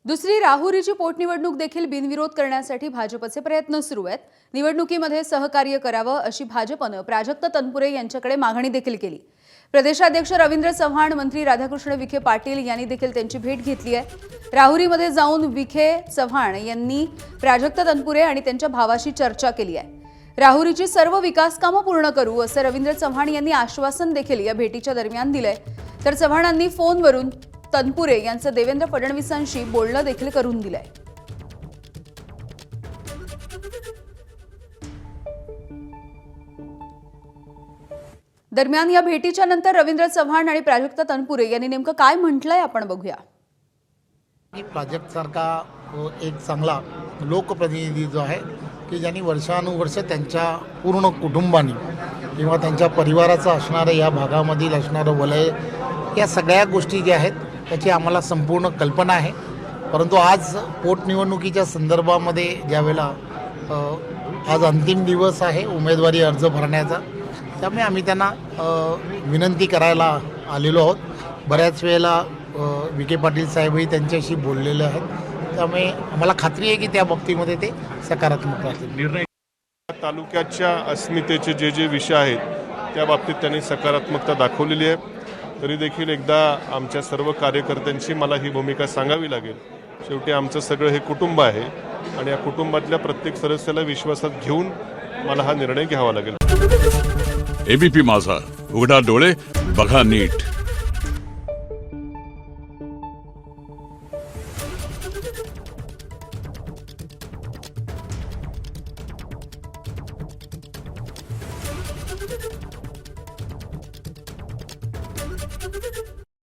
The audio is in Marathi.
दुसरी राहुरीची पोटनिवडणूक देखील बिनविरोध करण्यासाठी भाजपचे प्रयत्न सुरू आहेत। निवडणुकीमध्ये सहकार्य करावं अशी भाजपनं प्राजक्त तनपुरे यांच्याकडे मागणी देखील केली। प्रदेशाध्यक्ष रवींद्र चव्हाण, मंत्री राधाकृष्ण विखे पाटील यांनी देखील त्यांची भेट घेतली आहे। राहुरीमध्ये जाऊन विखे चव्हाण यांनी प्राजक्त तनपुरे आणि त्यांच्या भावाशी चर्चा केली आहे। राहुरीची सर्व विकास कामं पूर्ण करू असं रवींद्र चव्हाण यांनी आश्वासन देखील या भेटीच्या दरम्यान दिलंय। तर चव्हाणांनी फोनवरून तनपुरे यांचं देवेंद्र फडणवीसांशी बोलणं देखील करून दिलंय। दरम्यान या भेटीच्या नंतर रवींद्र चव्हाण आणि प्राजक्त तनपुरे यांनी नेमकं काय म्हटलंय आपण बघूया। प्राजक्त सारखा एक चांगला लोकप्रतिनिधी जो आहे की ज्यांनी वर्षानुवर्ष त्यांच्या पूर्ण कुटुंबाने किंवा त्यांच्या परिवाराचं असणारं या भागामधील असणारं वलय, या सगळ्या गोष्टी ज्या आहेत त्याची आम्हाला संपूर्ण कल्पना आहे। परंतु आज पोटनिवडणुकीच्या संदर्भामध्ये ज्यावेळेला आज अंतिम दिवस आहे उमेदवारी अर्ज भरण्याचा, त्यामुळे आम्ही त्यांना विनंती करायला आलेलो आहोत। बऱ्याच वेळेला विखे पाटील साहेबही त्यांच्याशी बोललेले आहेत, त्यामुळे आम्हाला खात्री आहे की त्या बाबतीमध्ये ते सकारात्मक राहतील। तालुक्याच्या अस्मितेचे जे विषय आहेत त्या बाबतीत त्यांनी सकारात्मकता दाखवलेली आहे। तरी देखील एकदा आमच्या सर्व कार्यकर्त्यांची मला ही भूमिका सांगावी लागेल। शेवटी आमचं सगळं हे कुटुंब आहे आणि या कुटुंबातल्या प्रत्येक सदस्याला विश्वासात घेऊन मला हा निर्णय घ्यावा लागेल। एबीपी माझा, उघडा डोळे बघा नीट।